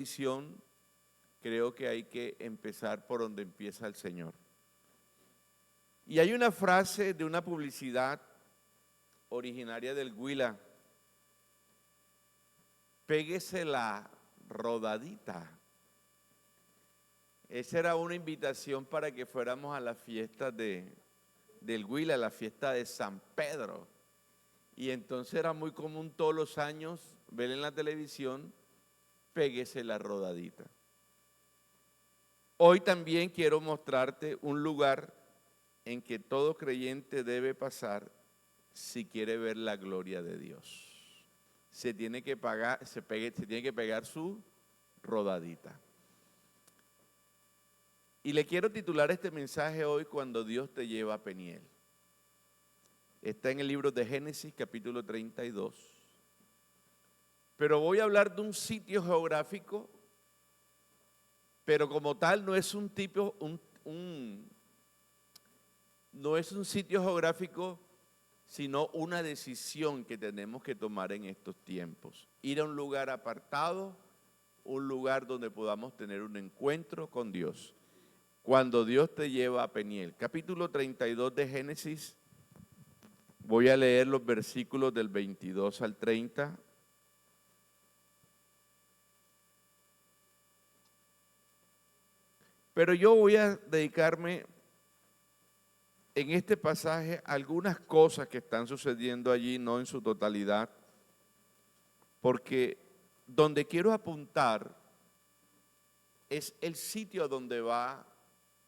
bendición, creo que hay que empezar por donde empieza el Señor. Y hay una frase de una publicidad originaria del Huila: péguese la rodadita. Esa era una invitación para que fuéramos a la fiesta del Huila, la fiesta de San Pedro. Y entonces era muy común todos los años ver en la televisión: péguese la rodadita. Hoy también quiero mostrarte un lugar en que todo creyente debe pasar si quiere ver la gloria de Dios. Se tiene que pegar su rodadita. Y le quiero titular este mensaje hoy: cuando Dios te lleva a Peniel. Está en el libro de Génesis, capítulo 32. Pero voy a hablar de un sitio geográfico, pero como tal no es un sitio geográfico, sino una decisión que tenemos que tomar en estos tiempos. Ir a un lugar apartado, un lugar donde podamos tener un encuentro con Dios. Cuando Dios te lleva a Peniel. Capítulo 32 de Génesis, voy a leer los versículos del 22 al 30. Pero yo voy a dedicarme en este pasaje a algunas cosas que están sucediendo allí, no en su totalidad, porque donde quiero apuntar es el sitio donde va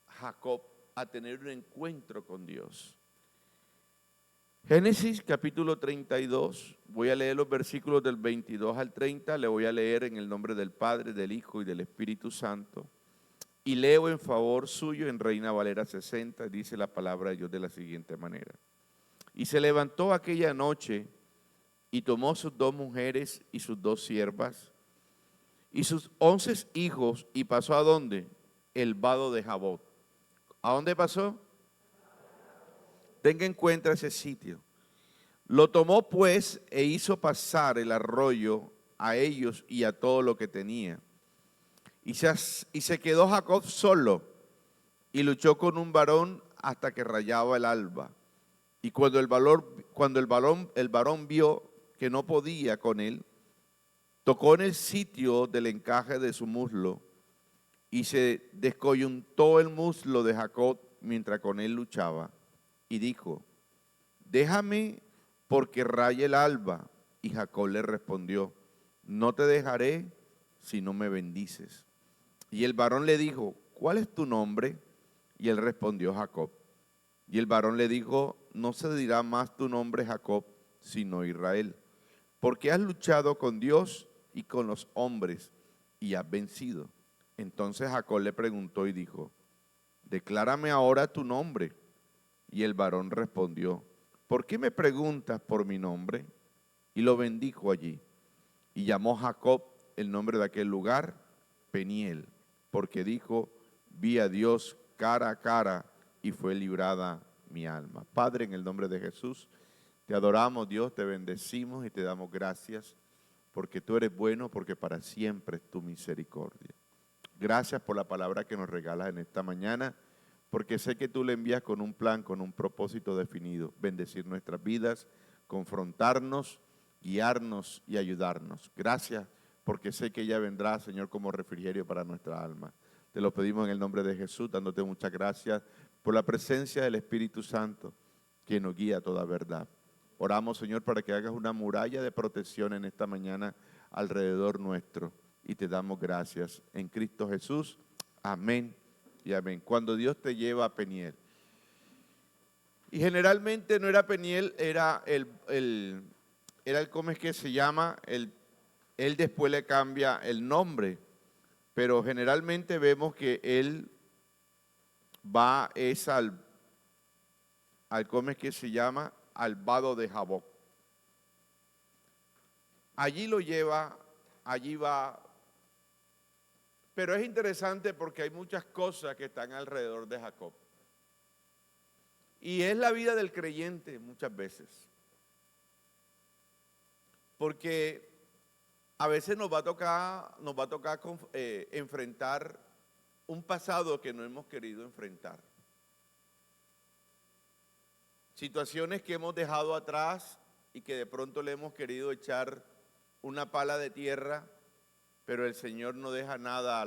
Jacob a tener un encuentro con Dios. Génesis capítulo 32, voy a leer los versículos del 22 al 30, le voy a leer en el nombre del Padre, del Hijo y del Espíritu Santo. Y leo en favor suyo en Reina Valera 60, dice la palabra de Dios de la siguiente manera. Y se levantó aquella noche y tomó sus 2 mujeres y sus 2 siervas y sus 11 hijos y pasó ¿a dónde? El vado de Jabot. ¿A dónde pasó? Tenga en cuenta ese sitio. Lo tomó pues e hizo pasar el arroyo a ellos y a todo lo que tenía. Y se quedó Jacob solo y luchó con un varón hasta que rayaba el alba. Y cuando el varón vio que no podía con él, tocó en el sitio del encaje de su muslo y se descoyuntó el muslo de Jacob mientras con él luchaba. Y dijo: déjame porque raya el alba. Y Jacob le respondió: no te dejaré si no me bendices. Y el varón le dijo: ¿cuál es tu nombre? Y él respondió: Jacob. Y el varón le dijo: no se dirá más tu nombre Jacob, sino Israel, porque has luchado con Dios y con los hombres y has vencido. Entonces Jacob le preguntó y dijo: declárame ahora tu nombre. Y el varón respondió: ¿por qué me preguntas por mi nombre? Y lo bendijo allí. Y llamó Jacob el nombre de aquel lugar Peniel, porque dijo: vi a Dios cara a cara y fue librada mi alma. Padre, en el nombre de Jesús, te adoramos, Dios, te bendecimos y te damos gracias porque tú eres bueno, porque para siempre es tu misericordia. Gracias por la palabra que nos regalas en esta mañana, porque sé que tú la envías con un plan, con un propósito definido: bendecir nuestras vidas, confrontarnos, guiarnos y ayudarnos. Gracias, porque sé que ella vendrá, Señor, como refrigerio para nuestra alma. Te lo pedimos en el nombre de Jesús, dándote muchas gracias por la presencia del Espíritu Santo que nos guía a toda verdad. Oramos, Señor, para que hagas una muralla de protección en esta mañana alrededor nuestro, y te damos gracias en Cristo Jesús. Amén y amén. Cuando Dios te lleva a Peniel. Y generalmente no era Peniel, era ¿cómo es que se llama? Él después le cambia el nombre, pero generalmente vemos que él va al ¿cómo es que se llama? Al vado de Jaboc. Allí lo lleva, allí va. Pero es interesante porque hay muchas cosas que están alrededor de Jacob. Y es la vida del creyente muchas veces. Porque a veces nos va a tocar enfrentar un pasado que no hemos querido enfrentar. Situaciones que hemos dejado atrás y que de pronto le hemos querido echar una pala de tierra, pero el Señor no deja nada a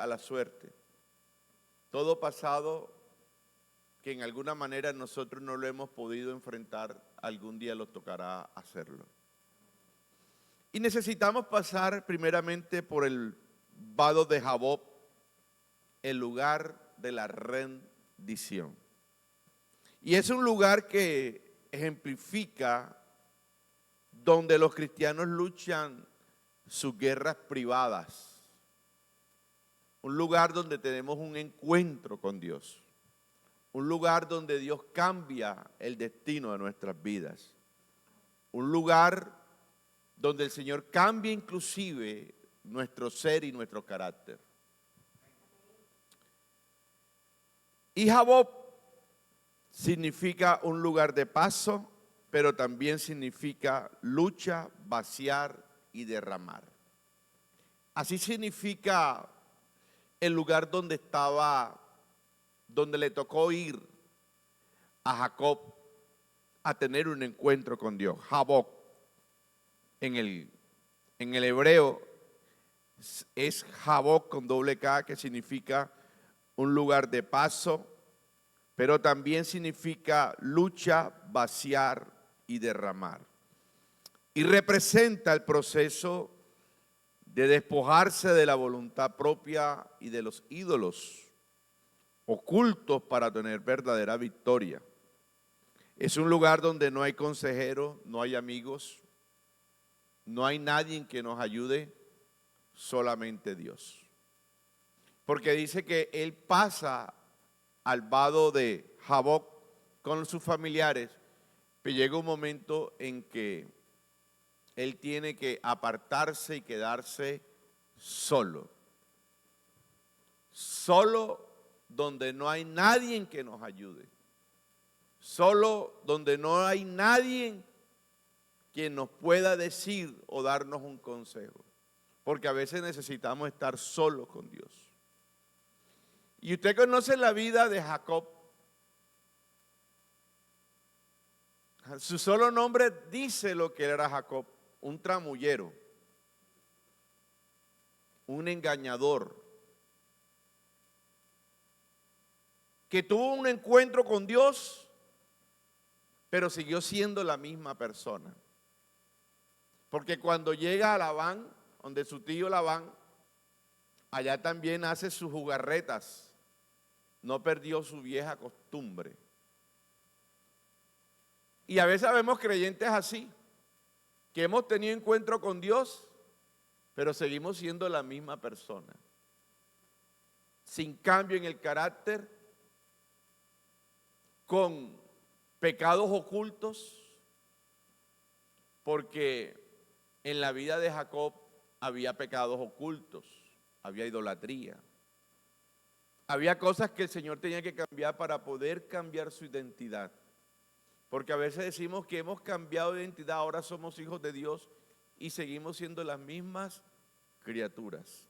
la suerte. Todo pasado que en alguna manera nosotros no lo hemos podido enfrentar, algún día nos tocará hacerlo. Y necesitamos pasar primeramente por el vado de Jaboc, el lugar de la rendición. Y es un lugar que ejemplifica donde los cristianos luchan sus guerras privadas. Un lugar donde tenemos un encuentro con Dios. Un lugar donde Dios cambia el destino de nuestras vidas. Un lugar donde el Señor cambia inclusive nuestro ser y nuestro carácter. Y Jaboc significa un lugar de paso, pero también significa lucha, vaciar y derramar. Así significa el lugar donde le tocó ir a Jacob a tener un encuentro con Dios. Jaboc en el hebreo es Jaboc con doble K, que significa un lugar de paso, pero también significa lucha, vaciar y derramar. Y representa el proceso de despojarse de la voluntad propia y de los ídolos ocultos para tener verdadera victoria. Es un lugar donde no hay consejero, no hay amigos, no hay nadie que nos ayude, solamente Dios. Porque dice que él pasa al vado de Jaboc con sus familiares, pero llega un momento en que él tiene que apartarse y quedarse solo. Solo donde no hay nadie que nos ayude. Solo donde no hay nadie quien nos pueda decir o darnos un consejo. Porque a veces necesitamos estar solos con Dios. Y usted conoce la vida de Jacob. Su solo nombre dice lo que era Jacob, un tramullero, un engañador, que tuvo un encuentro con Dios, pero siguió siendo la misma persona. Porque cuando llega a Labán, donde su tío Labán, allá también hace sus jugarretas. No perdió su vieja costumbre. Y a veces vemos creyentes así, que hemos tenido encuentro con Dios, pero seguimos siendo la misma persona. Sin cambio en el carácter, con pecados ocultos, porque en la vida de Jacob había pecados ocultos, había idolatría. Había cosas que el Señor tenía que cambiar para poder cambiar su identidad. Porque a veces decimos que hemos cambiado de identidad, ahora somos hijos de Dios y seguimos siendo las mismas criaturas.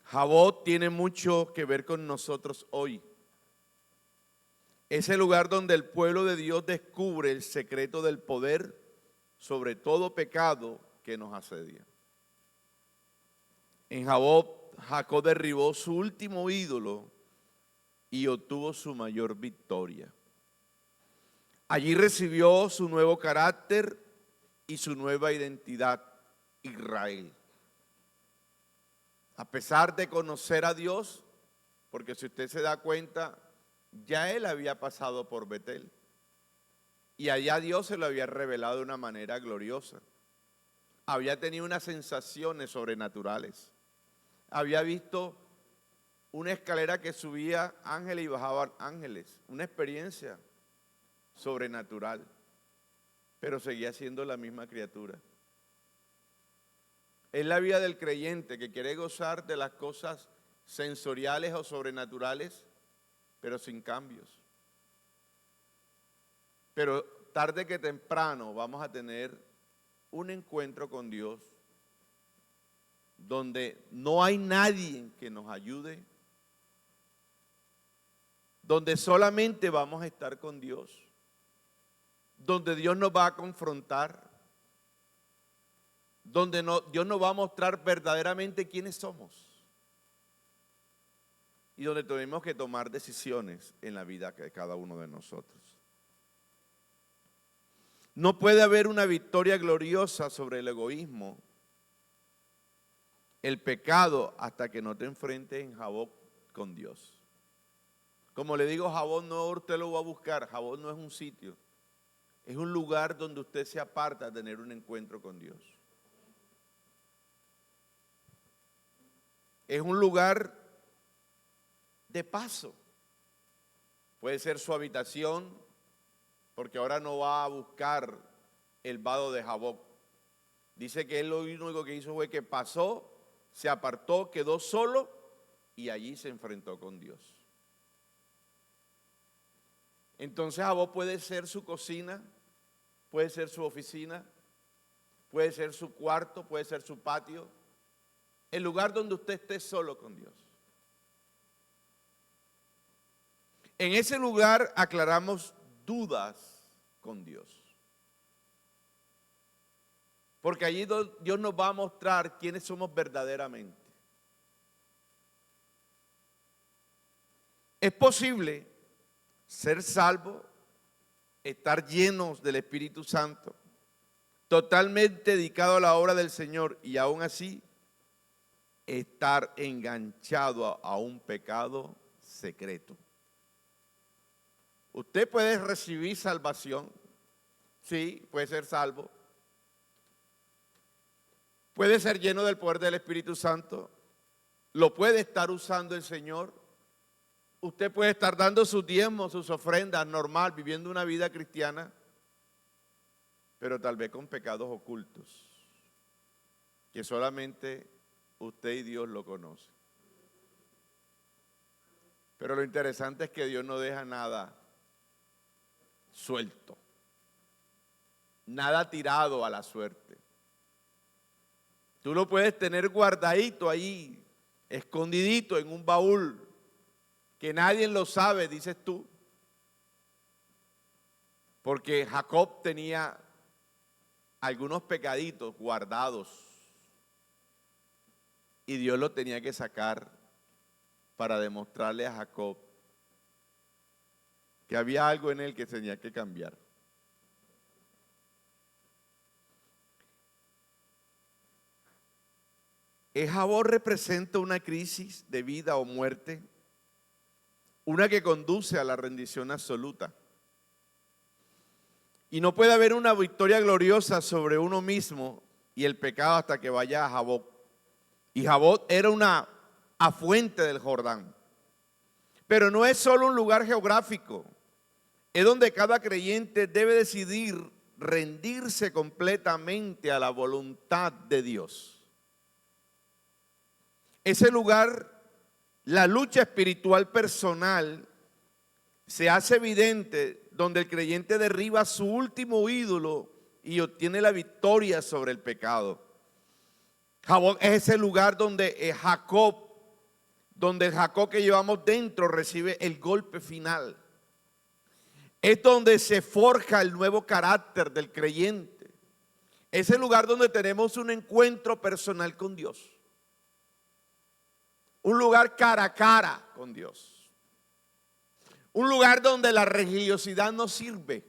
Jaboc tiene mucho que ver con nosotros hoy. Es el lugar donde el pueblo de Dios descubre el secreto del poder sobre todo pecado que nos asedia. En Jaboc, Jacob derribó su último ídolo y obtuvo su mayor victoria. Allí recibió su nuevo carácter y su nueva identidad, Israel. A pesar de conocer a Dios, porque si usted se da cuenta, ya él había pasado por Betel y allá Dios se lo había revelado de una manera gloriosa. Había tenido unas sensaciones sobrenaturales. Había visto una escalera que subía ángeles y bajaban ángeles, una experiencia sobrenatural, pero seguía siendo la misma criatura. Es la vida del creyente que quiere gozar de las cosas sensoriales o sobrenaturales, pero sin cambios. Pero tarde que temprano vamos a tener un encuentro con Dios donde no hay nadie que nos ayude, donde solamente vamos a estar con Dios, donde Dios nos va a confrontar, donde Dios nos va a mostrar verdaderamente quiénes somos y donde tenemos que tomar decisiones en la vida de cada uno de nosotros. No puede haber una victoria gloriosa sobre el egoísmo, el pecado, hasta que no te enfrentes en Jaboc con Dios. Como le digo, Jaboc no usted lo va a buscar, Jaboc no es un sitio, es un lugar donde usted se aparta a tener un encuentro con Dios. Es un lugar de paso. Puede ser su habitación, porque ahora no va a buscar el vado de Jaboc. Dice que él lo único que hizo fue que pasó, se apartó, quedó solo y allí se enfrentó con Dios. Entonces Jaboc puede ser su cocina, puede ser su oficina, puede ser su cuarto, puede ser su patio, el lugar donde usted esté solo con Dios. En ese lugar aclaramos dudas con Dios. Porque allí Dios nos va a mostrar quiénes somos verdaderamente. Es posible ser salvo, estar llenos del Espíritu Santo, totalmente dedicado a la obra del Señor y aún así estar enganchado a un pecado secreto. Usted puede recibir salvación, sí, puede ser salvo. Puede ser lleno del poder del Espíritu Santo, lo puede estar usando el Señor. Usted puede estar dando sus diezmos, sus ofrendas, normal, viviendo una vida cristiana, pero tal vez con pecados ocultos, que solamente usted y Dios lo conocen. Pero lo interesante es que Dios no deja nada suelto, nada tirado a la suerte. Tú lo puedes tener guardadito ahí, escondidito en un baúl, que nadie lo sabe, dices tú. Porque Jacob tenía algunos pecaditos guardados y Dios lo tenía que sacar para demostrarle a Jacob que había algo en él que tenía que cambiar. Jaboc representa una crisis de vida o muerte, una que conduce a la rendición absoluta. Y no puede haber una victoria gloriosa sobre uno mismo y el pecado hasta que vaya a Jaboc. Y Jaboc era una afluente del Jordán. Pero no es solo un lugar geográfico, es donde cada creyente debe decidir rendirse completamente a la voluntad de Dios. Ese lugar, la lucha espiritual personal se hace evidente donde el creyente derriba su último ídolo y obtiene la victoria sobre el pecado. Jaboc es ese lugar donde el Jacob que llevamos dentro recibe el golpe final. Es donde se forja el nuevo carácter del creyente. Es el lugar donde tenemos un encuentro personal con Dios. Un lugar cara a cara con Dios. Un lugar donde la religiosidad no sirve.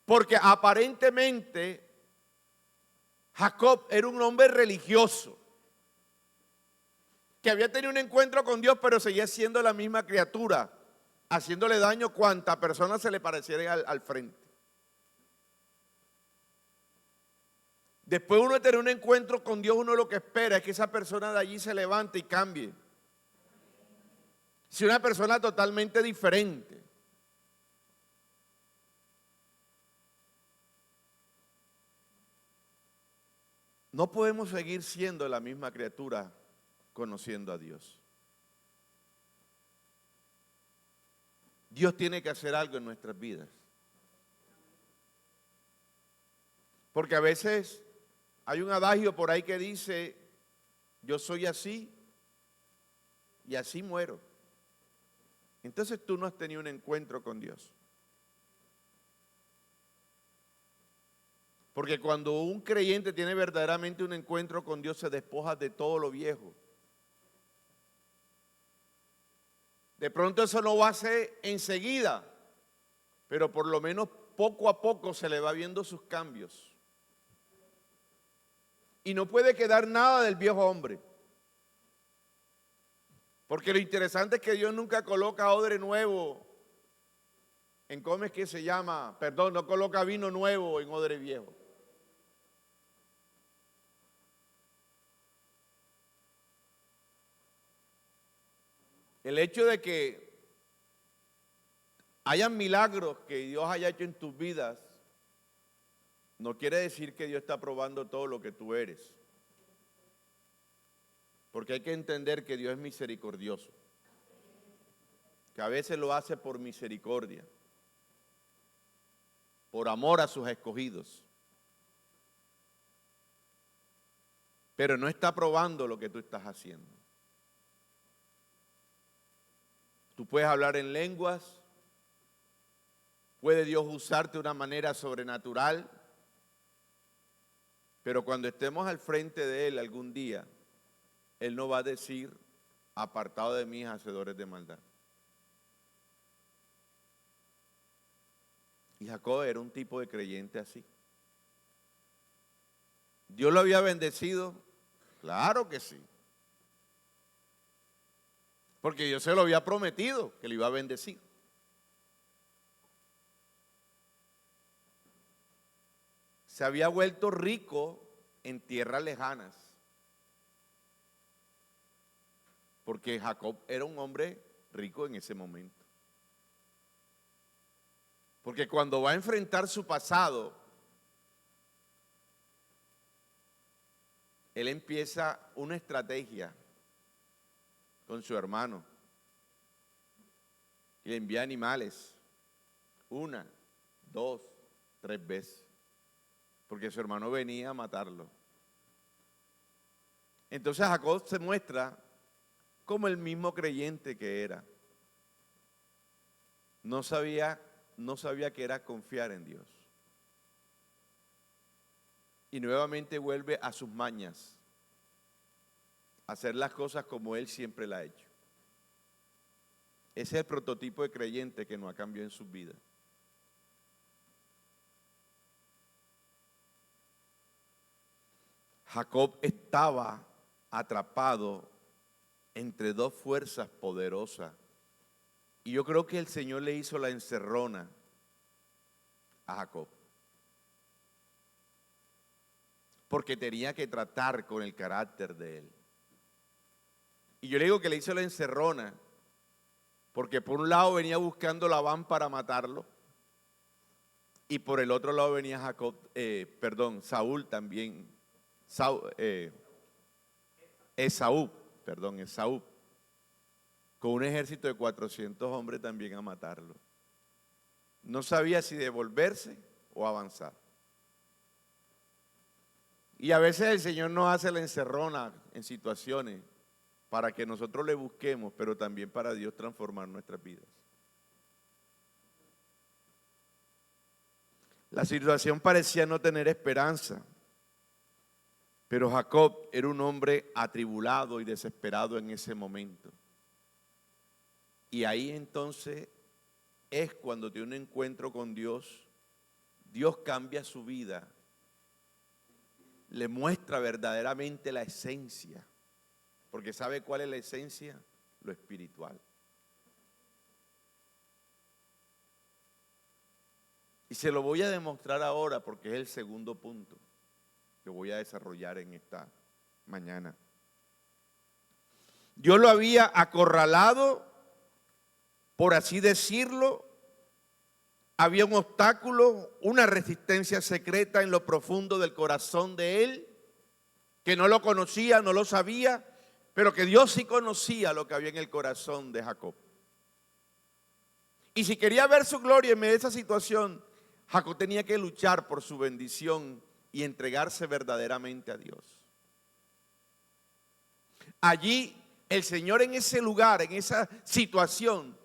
Porque aparentemente Jacob era un hombre religioso que había tenido un encuentro con Dios, pero seguía siendo la misma criatura, haciéndole daño cuantas personas se le parecieran al frente. Después uno de tener un encuentro con Dios, uno lo que espera es que esa persona de allí se levante y cambie. Si una persona totalmente diferente. No podemos seguir siendo la misma criatura conociendo a Dios. Dios tiene que hacer algo en nuestras vidas. Porque a veces hay un adagio por ahí que dice, yo soy así y así muero. Entonces tú no has tenido un encuentro con Dios. Porque cuando un creyente tiene verdaderamente un encuentro con Dios, se despoja de todo lo viejo. De pronto eso no va a ser enseguida, pero por lo menos poco a poco se le va viendo sus cambios. Y no puede quedar nada del viejo hombre. Porque lo interesante es que Dios nunca coloca odre nuevo en cómo es que se llama, perdón, no coloca vino nuevo en odre viejo. El hecho de que hayan milagros que Dios haya hecho en tus vidas no quiere decir que Dios está probando todo lo que tú eres. Porque hay que entender que Dios es misericordioso, que a veces lo hace por misericordia, por amor a sus escogidos. Pero no está probando lo que tú estás haciendo. Tú puedes hablar en lenguas, puede Dios usarte de una manera sobrenatural, pero cuando estemos al frente de Él algún día, Él no va a decir, apartado de mí, hacedores de maldad. Y Jacob era un tipo de creyente así. ¿Dios lo había bendecido? Claro que sí. Porque Dios se lo había prometido que le iba a bendecir. Se había vuelto rico en tierras lejanas. Porque Jacob era un hombre rico en ese momento. Porque cuando va a enfrentar su pasado, él empieza una estrategia con su hermano. Y le envía animales. 1, 2, 3 veces. Porque su hermano venía a matarlo. Entonces Jacob se muestra como el mismo creyente que era. No sabía que era confiar en Dios. Y nuevamente vuelve a sus mañas, a hacer las cosas como él siempre la ha hecho. Ese es el prototipo de creyente que no ha cambiado en sus vidas. Jacob estaba atrapado entre dos fuerzas poderosas. Y yo creo que el Señor le hizo la encerrona a Jacob. Porque tenía que tratar con el carácter de él. Y yo le digo que le hizo la encerrona porque por un lado venía buscando Labán para matarlo y por el otro lado venía Saúl también. Esaú, con un ejército de 400 hombres también a matarlo. No sabía si devolverse o avanzar. Y a veces el Señor nos hace la encerrona en situaciones para que nosotros le busquemos, pero también para Dios transformar nuestras vidas. La situación parecía no tener esperanza, pero Jacob era un hombre atribulado y desesperado en ese momento. Y ahí entonces es cuando tiene un encuentro con Dios, Dios cambia su vida, le muestra verdaderamente la esencia, porque ¿sabe cuál es la esencia? Lo espiritual. Y se lo voy a demostrar ahora porque es el segundo punto que voy a desarrollar en esta mañana. Dios lo había acorralado, por así decirlo. Había un obstáculo, una resistencia secreta en lo profundo del corazón de él, que no lo conocía, no lo sabía, pero que Dios sí conocía lo que había en el corazón de Jacob. Y si quería ver su gloria en medio de esa situación, Jacob tenía que luchar por su bendición y entregarse verdaderamente a Dios. Allí el Señor, en ese lugar, en esa situación,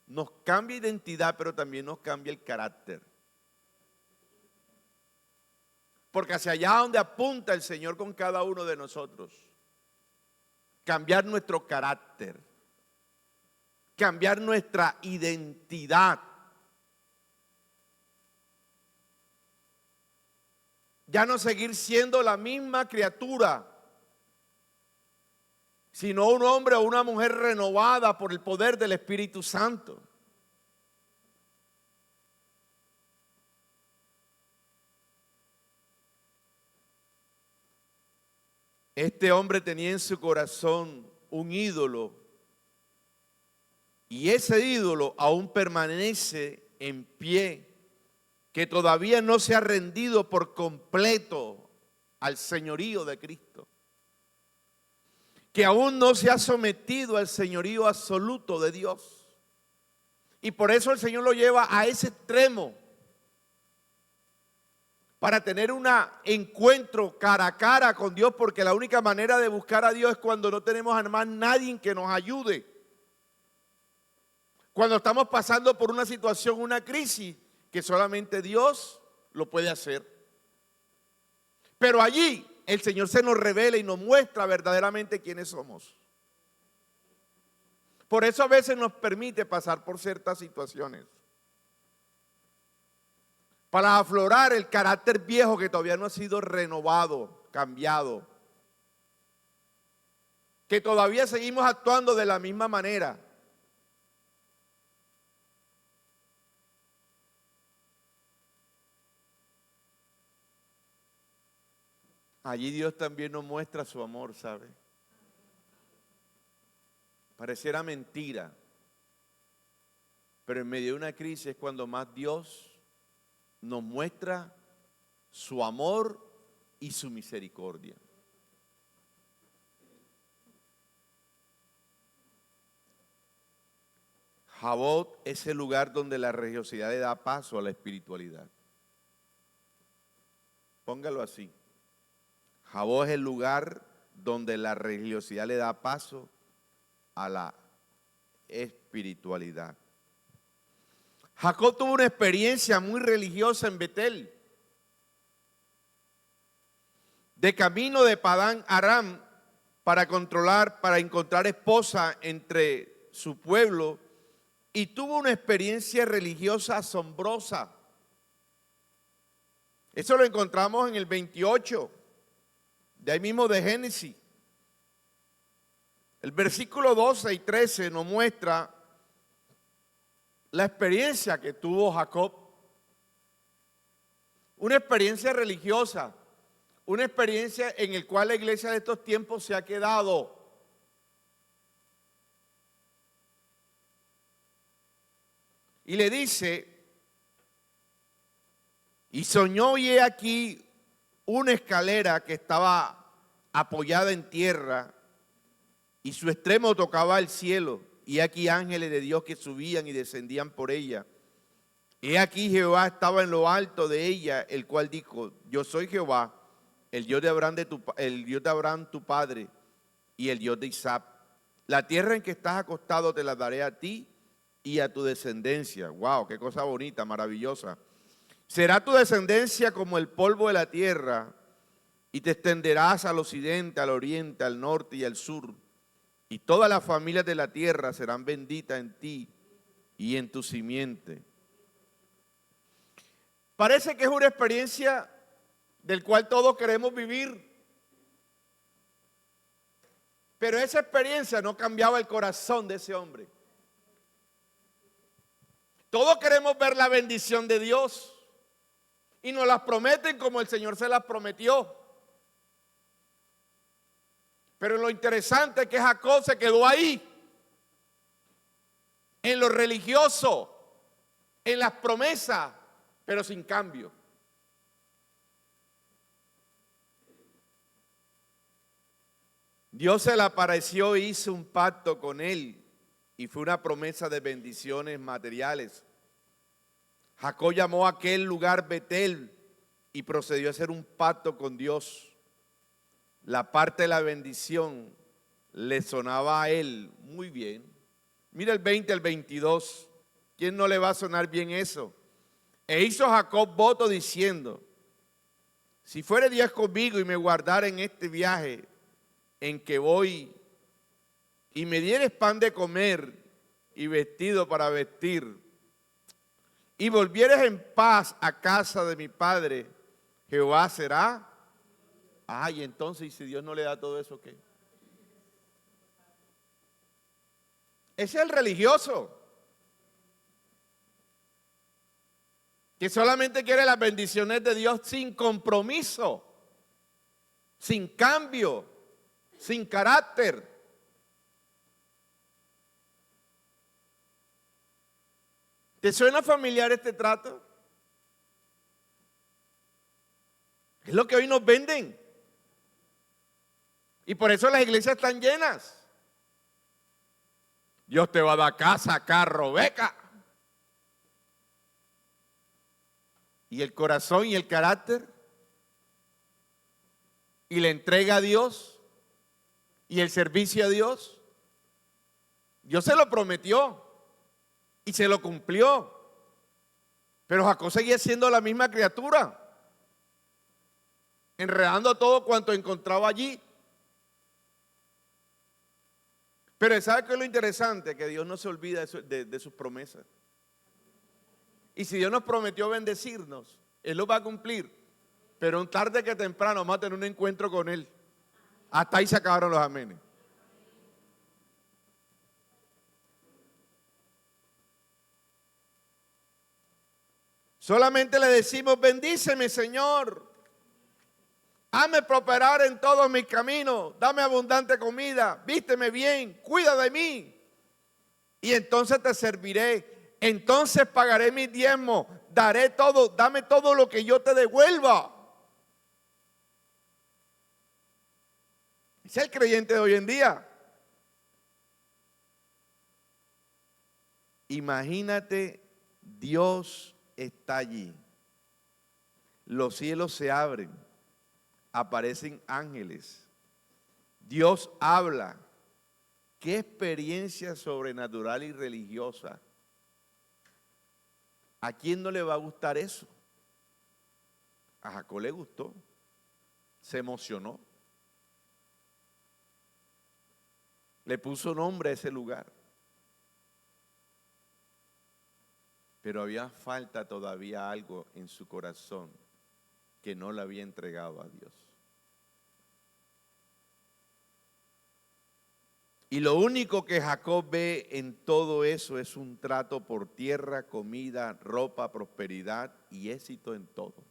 nos cambia identidad, pero también nos cambia el carácter. Porque hacia allá donde apunta el Señor con cada uno de nosotros, cambiar nuestro carácter, cambiar nuestra identidad. Ya no seguir siendo la misma criatura, sino un hombre o una mujer renovada por el poder del Espíritu Santo. Este hombre tenía en su corazón un ídolo, y ese ídolo aún permanece en pie, que todavía no se ha rendido por completo al señorío de Cristo, que aún no se ha sometido al señorío absoluto de Dios. Y por eso el Señor lo lleva a ese extremo, para tener un encuentro cara a cara con Dios, porque la única manera de buscar a Dios es cuando no tenemos a más nadie que nos ayude. Cuando estamos pasando por una situación, una crisis, que solamente Dios lo puede hacer. Pero allí el Señor se nos revela y nos muestra verdaderamente quiénes somos. Por eso a veces nos permite pasar por ciertas situaciones, para aflorar el carácter viejo que todavía no ha sido renovado, cambiado, que todavía seguimos actuando de la misma manera. Allí Dios también nos muestra su amor, ¿sabe? Pareciera mentira, pero en medio de una crisis es cuando más Dios nos muestra su amor y su misericordia. Jabot es el lugar donde la religiosidad le da paso a la espiritualidad. Póngalo así. Jabot es el lugar donde la religiosidad le da paso a la espiritualidad. Jacob tuvo una experiencia muy religiosa en Betel. De camino de Padán Aram para encontrar esposa entre su pueblo, y tuvo una experiencia religiosa asombrosa. Eso lo encontramos en el 28, de ahí mismo de Génesis. El versículo 12 y 13 nos muestra la experiencia que tuvo Jacob. Una experiencia religiosa, una experiencia en la cual la iglesia de estos tiempos se ha quedado. Y le dice, y soñó, y he aquí una escalera que estaba apoyada en tierra, y su extremo tocaba el cielo, y aquí ángeles de Dios que subían y descendían por ella. He aquí Jehová estaba en lo alto de ella, el cual dijo, yo soy Jehová, el Dios de Abraham tu padre, y el Dios de Isaac. La tierra en que estás acostado te la daré a ti y a tu descendencia. Wow, qué cosa bonita, maravillosa. Será tu descendencia como el polvo de la tierra, y te extenderás al occidente, al oriente, al norte y al sur. Y todas las familias de la tierra serán benditas en ti y en tu simiente. Parece que es una experiencia del cual todos queremos vivir. Pero esa experiencia no cambiaba el corazón de ese hombre. Todos queremos ver la bendición de Dios y nos las prometen como el Señor se las prometió. Pero lo interesante es que Jacob se quedó ahí, en lo religioso, en las promesas, pero sin cambio. Dios se le apareció e hizo un pacto con él, y fue una promesa de bendiciones materiales. Jacob llamó a aquel lugar Betel, y procedió a hacer un pacto con Dios. La parte de la bendición le sonaba a él muy bien. Mira el 20 al 22. ¿Quién no le va a sonar bien eso? E hizo Jacob voto diciendo: si fuere Dios conmigo y me guardara en este viaje en que voy, y me dieres pan de comer y vestido para vestir, y volvieres en paz a casa de mi padre, Jehová será. Ay, entonces, ¿y si Dios no le da todo eso, qué? Ese es el religioso, que solamente quiere las bendiciones de Dios sin compromiso, sin cambio, sin carácter. ¿Te suena familiar este trato? Es lo que hoy nos venden. Y por eso las iglesias están llenas. Dios te va a dar casa, carro, beca. Y el corazón y el carácter, y la entrega a Dios, y el servicio a Dios. Dios se lo prometió y se lo cumplió. Pero Jacob seguía siendo la misma criatura, enredando todo cuanto encontraba allí. Pero ¿sabe qué es lo interesante? Que Dios no se olvida de sus promesas. Y si Dios nos prometió bendecirnos, Él lo va a cumplir. Pero tarde que temprano vamos a tener un encuentro con Él. Hasta ahí se acabaron los amenes. Solamente le decimos: bendíceme, Señor. Hazme prosperar en todos mis caminos. Dame abundante comida. Vísteme bien. Cuida de mí. Y entonces te serviré. Entonces pagaré mis diezmos. Daré todo. Dame todo lo que yo te devuelva. Ese es el creyente de hoy en día. Imagínate, Dios está allí. Los cielos se abren. Aparecen ángeles. Dios habla. Qué experiencia sobrenatural y religiosa. ¿A quién no le va a gustar eso? A Jacob le gustó. Se emocionó. Le puso nombre a ese lugar. Pero había falta todavía algo en su corazón que no le había entregado a Dios. Y lo único que Jacob ve en todo eso es un trato por tierra, comida, ropa, prosperidad y éxito en todo.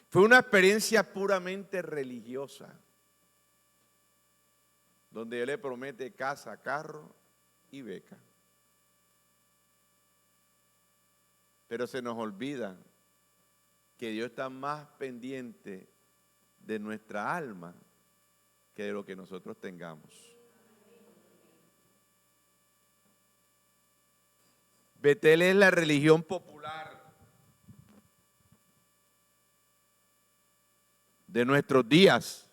Fue una experiencia puramente religiosa, donde Él le promete casa, carro y beca. Pero se nos olvida que Dios está más pendiente de nuestra alma que de lo que nosotros tengamos. Betel es la religión popular de nuestros días.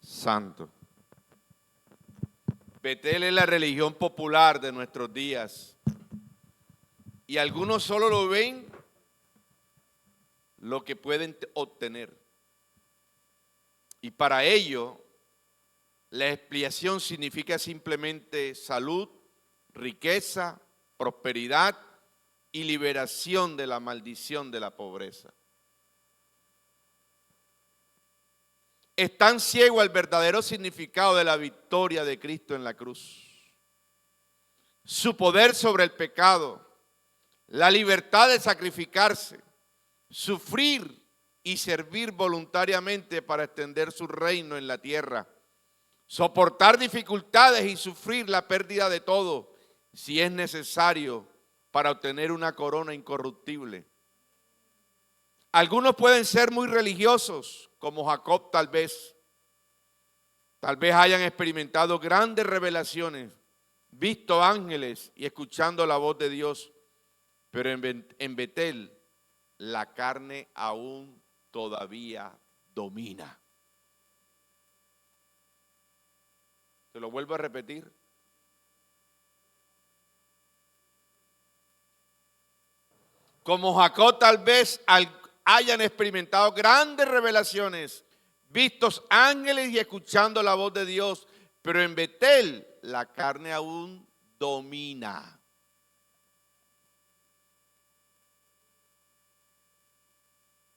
Santo. Betel es la religión popular de nuestros días. Y algunos solo lo ven lo que pueden obtener. Y para ello, la expiación significa simplemente salud, riqueza, prosperidad y liberación de la maldición de la pobreza. Están ciegos al verdadero significado de la victoria de Cristo en la cruz. Su poder sobre el pecado, la libertad de sacrificarse, sufrir y servir voluntariamente para extender su reino en la tierra, soportar dificultades y sufrir la pérdida de todo, si es necesario, para obtener una corona incorruptible. Algunos pueden ser muy religiosos, como Jacob tal vez hayan experimentado grandes revelaciones, visto ángeles y escuchando la voz de Dios, pero en Betel la carne aún todavía domina. Se lo vuelvo a repetir. Como Jacob tal vez hayan experimentado grandes revelaciones, vistos ángeles y escuchando la voz de Dios, pero en Betel la carne aún domina.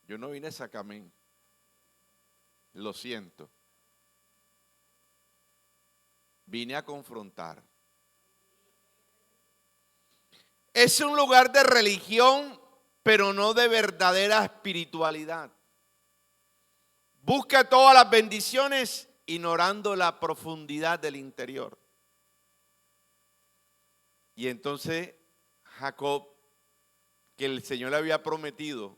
Yo no vine a Sacamén, lo siento. Vine a confrontar. Es un lugar de religión, pero no de verdadera espiritualidad. Busca todas las bendiciones ignorando la profundidad del interior. Y entonces Jacob, que el Señor le había prometido,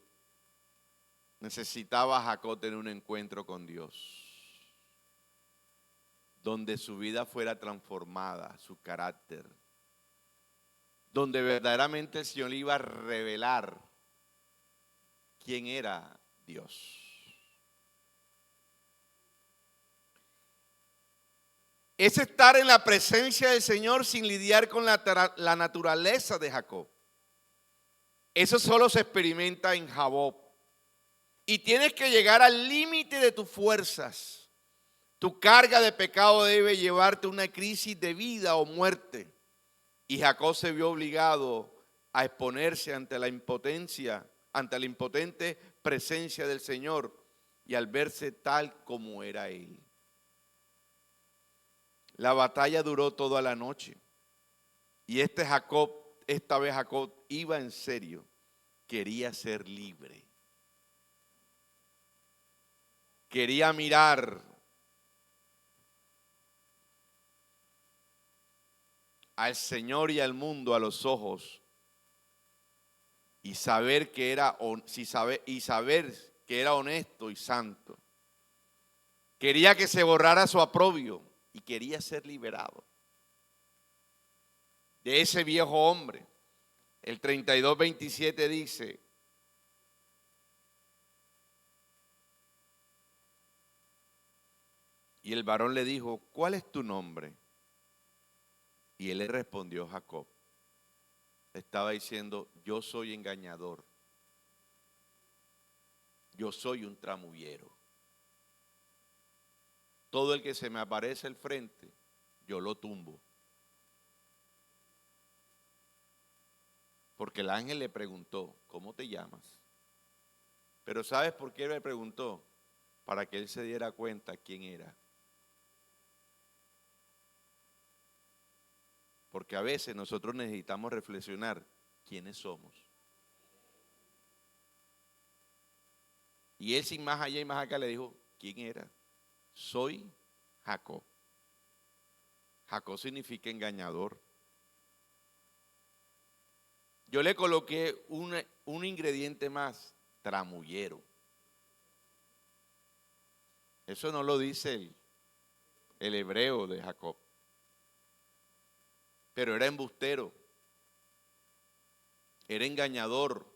necesitaba a Jacob tener un encuentro con Dios, donde su vida fuera transformada, su carácter, donde verdaderamente el Señor le iba a revelar quién era Dios. Es estar en la presencia del Señor sin lidiar con la naturaleza de Jacob. Eso solo se experimenta en Jabob. Y tienes que llegar al límite de tus fuerzas. Tu carga de pecado debe llevarte a una crisis de vida o muerte. Y Jacob se vio obligado a exponerse ante la impotencia, ante la impotente presencia del Señor y al verse tal como era él. La batalla duró toda la noche. Y esta vez Jacob iba en serio. Quería ser libre. Quería mirar al Señor y al mundo a los ojos y saber que era honesto y santo. Quería que se borrara su oprobio y quería ser liberado de ese viejo hombre. El 32:27 dice: y el varón le dijo, ¿cuál es tu nombre? Y él le respondió, Jacob. Estaba diciendo, yo soy engañador. Yo soy un tramullero. Todo el que se me aparece al frente, yo lo tumbo. Porque el ángel le preguntó, ¿cómo te llamas? Pero ¿sabes por qué le preguntó? Para que él se diera cuenta quién era. Porque a veces nosotros necesitamos reflexionar quiénes somos. Y él sin más allá y más acá le dijo, ¿quién era? Soy Jacob. Jacob significa engañador. Yo le coloqué un ingrediente más, tramullero. Eso no lo dice el hebreo de Jacob. Pero era embustero. Era engañador.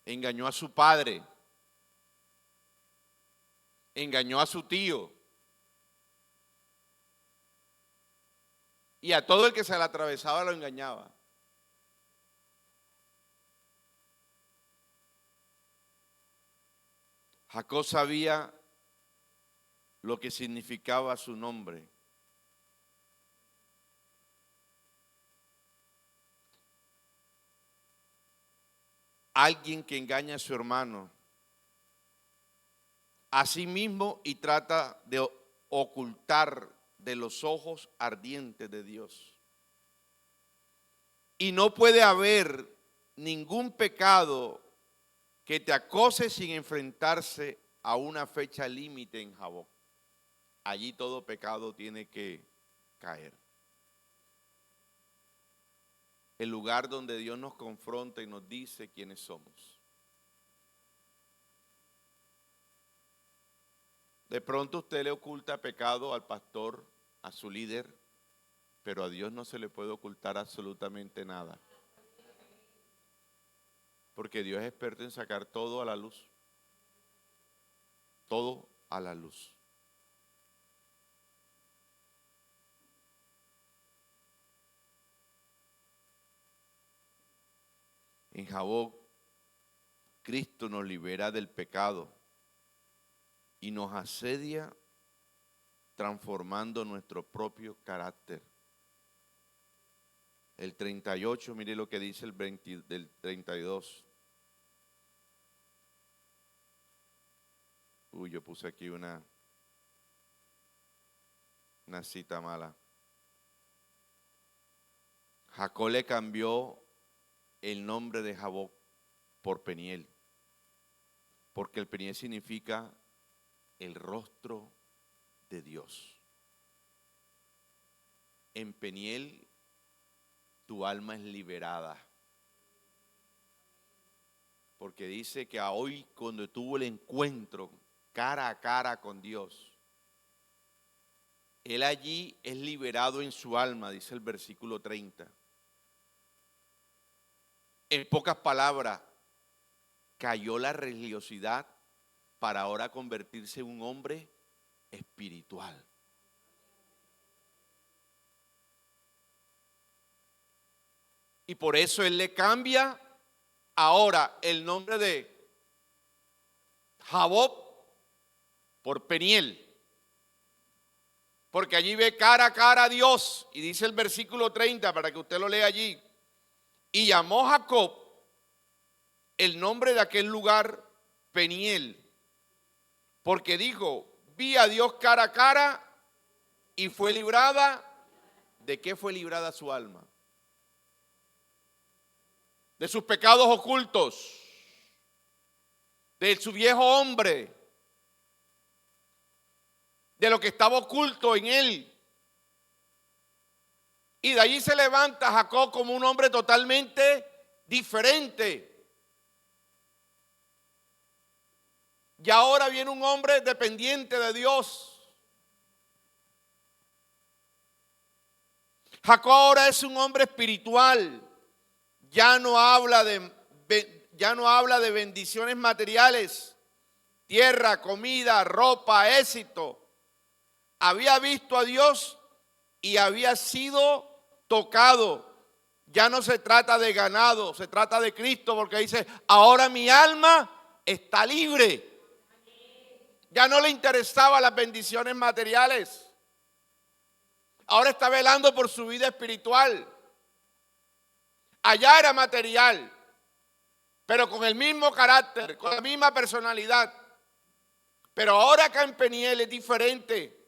Engañó a su padre. Engañó a su tío. Y a todo el que se le atravesaba lo engañaba. Jacob sabía lo que significaba su nombre. Alguien que engaña a su hermano a sí mismo y trata de ocultar de los ojos ardientes de Dios. Y no puede haber ningún pecado que te acose sin enfrentarse a una fecha límite en Jaboc. Allí todo pecado tiene que caer. El lugar donde Dios nos confronta y nos dice quiénes somos. De pronto usted le oculta pecado al pastor, a su líder, Pero a Dios no se le puede ocultar absolutamente nada. Porque Dios es experto en sacar todo a la luz. Todo a la luz. En Jaboc, Cristo nos libera del pecado y nos asedia transformando nuestro propio carácter. El 38, mire lo que dice el 20, del 32. Yo puse aquí una cita mala. Jacob le cambió el nombre de Jaboc por Peniel, porque el Peniel significa el rostro de Dios. En Peniel tu alma es liberada, porque dice que hoy cuando tuvo el encuentro cara a cara con Dios, él allí es liberado en su alma, dice el versículo 30. En pocas palabras, cayó la religiosidad para ahora convertirse en un hombre espiritual. Y por eso él le cambia ahora el nombre de Jaboc por Peniel. Porque allí ve cara a cara a Dios. Y dice el versículo 30 para que usted lo lea allí. Y llamó Jacob el nombre de aquel lugar Peniel. Porque dijo, vi a Dios cara a cara y fue librada. ¿De qué fue librada su alma? De sus pecados ocultos, de su viejo hombre, de lo que estaba oculto en él. Y de allí se levanta Jacob como un hombre totalmente diferente. Y ahora viene un hombre dependiente de Dios. Jacob ahora es un hombre espiritual. Ya no habla de bendiciones materiales, tierra, comida, ropa, éxito. Había visto a Dios y había sido tocado. Ya no se trata de ganado, se trata de Cristo, porque dice, ahora mi alma está libre. Ya no le interesaban las bendiciones materiales. Ahora está velando por su vida espiritual. Allá era material, pero con el mismo carácter, con la misma personalidad. Pero ahora acá en Peniel es diferente.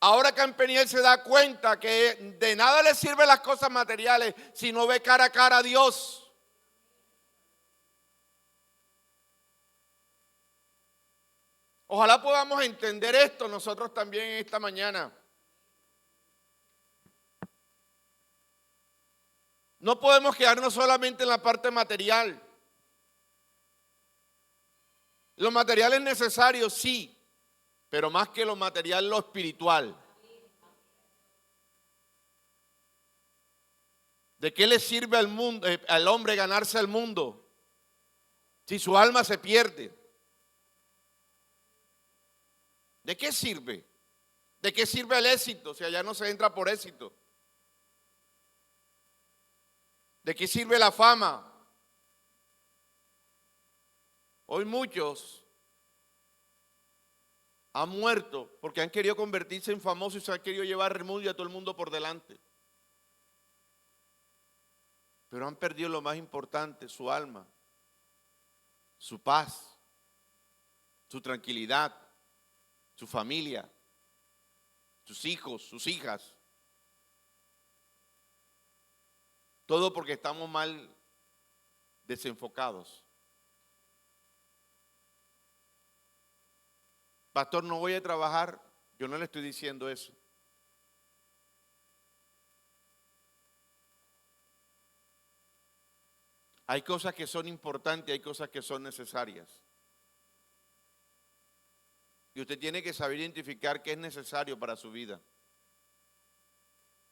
Ahora acá en Peniel se da cuenta que de nada le sirven las cosas materiales si no ve cara a cara a Dios. Ojalá podamos entender esto nosotros también esta mañana. No podemos quedarnos solamente en la parte material. Lo material es necesario, sí, pero más que lo material, lo espiritual. ¿De qué le sirve al mundo, al hombre ganarse el mundo si su alma se pierde? ¿De qué sirve? ¿De qué sirve el éxito si allá no se entra por éxito? ¿De qué sirve la fama? Hoy muchos han muerto porque han querido convertirse en famosos y se han querido llevar el mundo y a todo el mundo por delante. Pero han perdido lo más importante, su alma, su paz, su tranquilidad, su familia, sus hijos, sus hijas. Todo porque estamos mal desenfocados. Pastor, no voy a trabajar. Yo no le estoy diciendo eso. Hay cosas que son importantes, hay cosas que son necesarias. Y usted tiene que saber identificar qué es necesario para su vida.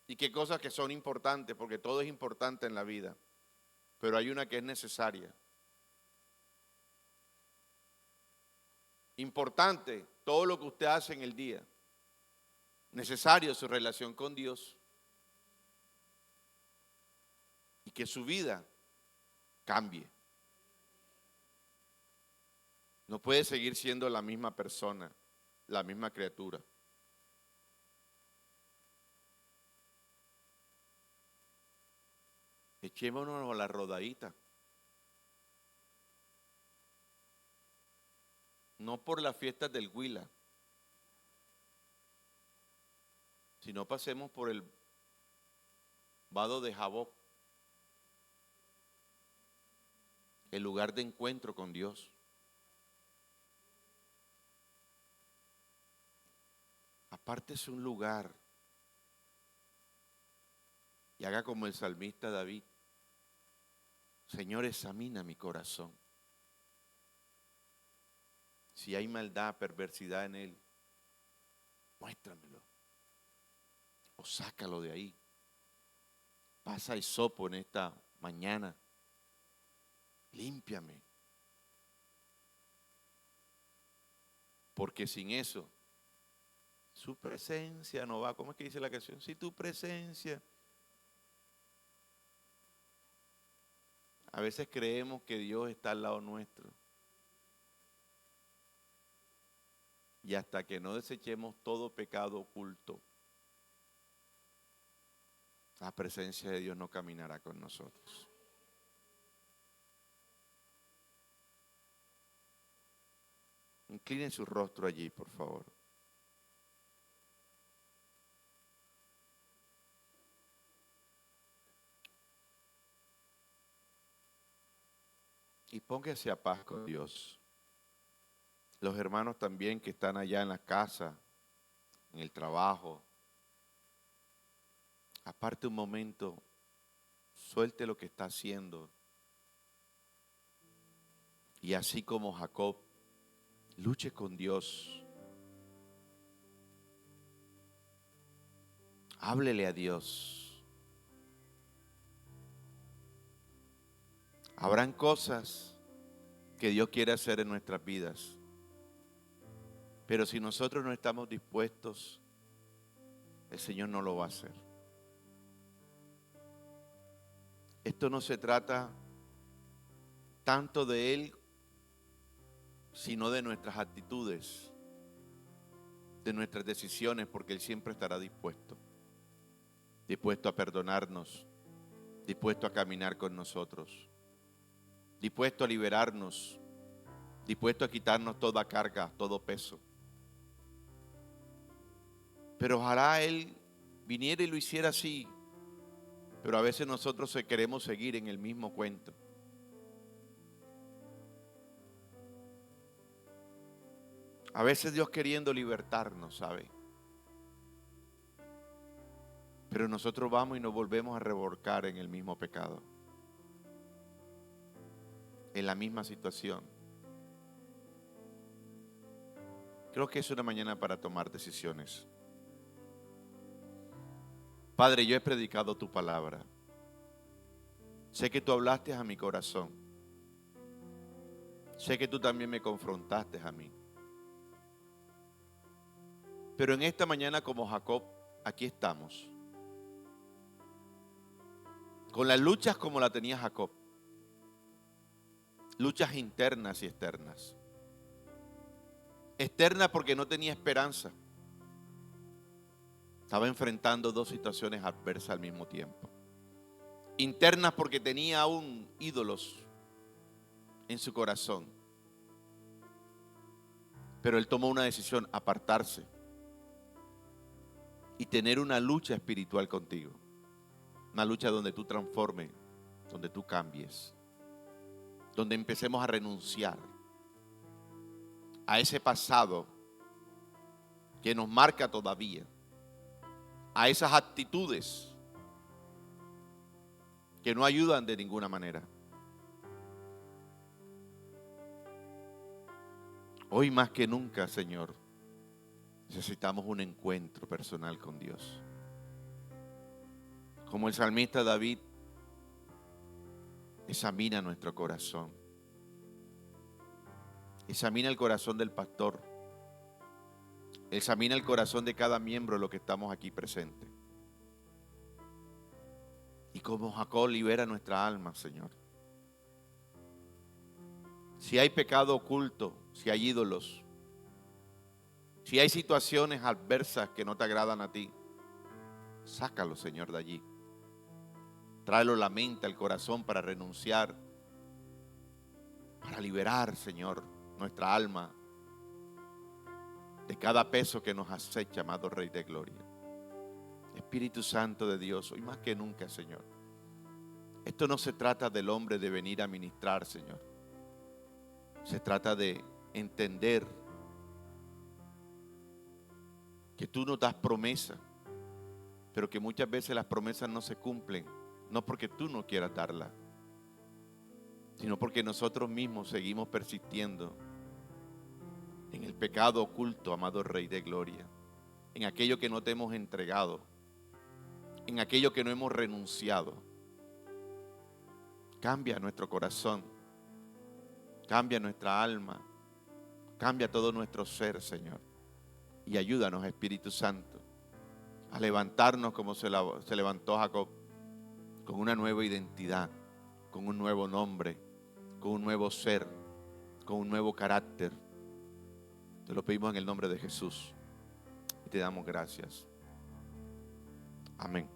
y qué cosas que son importantes, porque todo es importante en la vida, pero hay una que es necesaria. Importante todo lo que usted hace en el día. Necesario su relación con Dios y que su vida cambie. No puede seguir siendo la misma persona, la misma criatura. Echémonos a la rodadita. No por las fiestas del Huila, sino pasemos por el vado de Jaboc, el lugar de encuentro con Dios. Apártese un lugar y haga como el salmista David. Señor, examina mi corazón. Si hay maldad, perversidad en él, muéstramelo. O sácalo de ahí. Pasa hisopo en esta mañana. Límpiame. Porque sin eso, su presencia no va. ¿Cómo es que dice la canción? Si tu presencia. A veces creemos que Dios está al lado nuestro. Y hasta que no desechemos todo pecado oculto, la presencia de Dios no caminará con nosotros. Incline su rostro allí, por favor. Y póngase a paz con Dios. Los hermanos también que están allá en la casa, en el trabajo. Aparte un momento, suelte lo que está haciendo. Y así como Jacob, luche con Dios. Háblele a Dios. Habrán cosas que Dios quiere hacer en nuestras vidas. Pero si nosotros no estamos dispuestos, el Señor no lo va a hacer. Esto no se trata tanto de Él, sino de nuestras actitudes, de nuestras decisiones, porque Él siempre estará dispuesto a perdonarnos, dispuesto a caminar con nosotros, dispuesto a liberarnos, dispuesto a quitarnos toda carga, todo peso. Pero ojalá Él viniera y lo hiciera así, pero a veces nosotros queremos seguir en el mismo cuento. A veces Dios queriendo libertarnos, ¿sabe? Pero nosotros vamos y nos volvemos a revolcar en el mismo pecado, en la misma situación. Creo que es una mañana para tomar decisiones. Padre, yo he predicado tu palabra. Sé que tú hablaste a mi corazón. Sé que tú también me confrontaste a mí. Pero en esta mañana, como Jacob, aquí estamos. Con las luchas como la tenía Jacob. Luchas internas y externas. Externa porque no tenía esperanza. Estaba enfrentando dos situaciones adversas al mismo tiempo. Internas porque tenía aún ídolos en su corazón. Pero él tomó una decisión, apartarse y tener una lucha espiritual contigo. Una lucha donde tú transformes, donde tú cambies, donde empecemos a renunciar a ese pasado que nos marca todavía, a esas actitudes que no ayudan de ninguna manera. Hoy más que nunca, Señor, necesitamos un encuentro personal con Dios. Como el salmista David, examina nuestro corazón. Examina el corazón del pastor. Examina el corazón de cada miembro de los que estamos aquí presentes. Y como Jacob, libera nuestra alma, Señor. Si hay pecado oculto, si hay ídolos, si hay situaciones adversas que no te agradan a ti, sácalo, Señor, de allí. Tráelo a la mente, al corazón para renunciar, para liberar, Señor, nuestra alma de cada peso que nos acecha, amado Rey de Gloria. Espíritu Santo de Dios, hoy más que nunca, Señor. Esto no se trata del hombre de venir a ministrar, Señor. Se trata de entender que tú nos das promesas, pero que muchas veces las promesas no se cumplen, no porque tú no quieras darlas, sino porque nosotros mismos seguimos persistiendo en el pecado oculto, amado Rey de Gloria, en aquello que no te hemos entregado, en aquello que no hemos renunciado. Cambia nuestro corazón, cambia nuestra alma, cambia todo nuestro ser, Señor, y ayúdanos, Espíritu Santo, a levantarnos como se levantó Jacob, con una nueva identidad, con un nuevo nombre, con un nuevo ser, con un nuevo carácter. Te lo pedimos en el nombre de Jesús y te damos gracias. Amén.